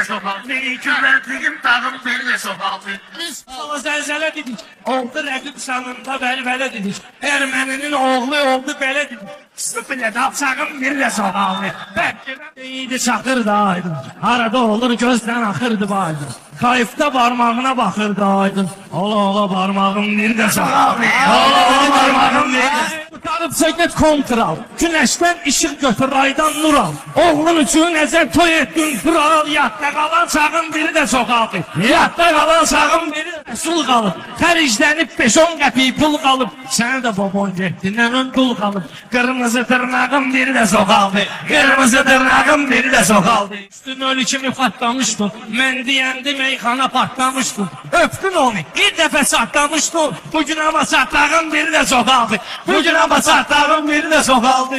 de sokaldı. Küvertliyim dağım bir de sokaldı. Biz hava zelzele dedik. Oldu rəqib sanında bəli-bələ dedik. Erməninin oğlu oldu belə dedik. Sıfırla dapsağım bir de sokaldı. Bəlkə iyiydi çakırdı aydın. Arada olur gözden akırdı baydın. Kayıfta parmağına bakırdı aydın. Ola ola parmağım bir de sokaldı. Ola ola parmağım bir de. Tutarıp sökət kontral. Güneşten ışık götür aydan nur al. Oğlun üçün nəzər toy etdin kral. Yatda kalan sağın biri de sokaldı. Yatda kalan sağın biri de sul kalıb. Xəriclənib 5-10 qəpik pul kalıb. Sənə də babon getdi, nənən dul kalıb. Kırmızı tırnağım biri de sokaldı. Kırmızı tırnağım biri de sokaldı. Üstün ölü kimi patlamıştın. Mən deyəndi meyxana patlamıştın. Öptün onu, bir dəfə saklamıştın. Bugün ama saklağım biri de sokaldı. Bugün ama saklağım biri de sokaldı.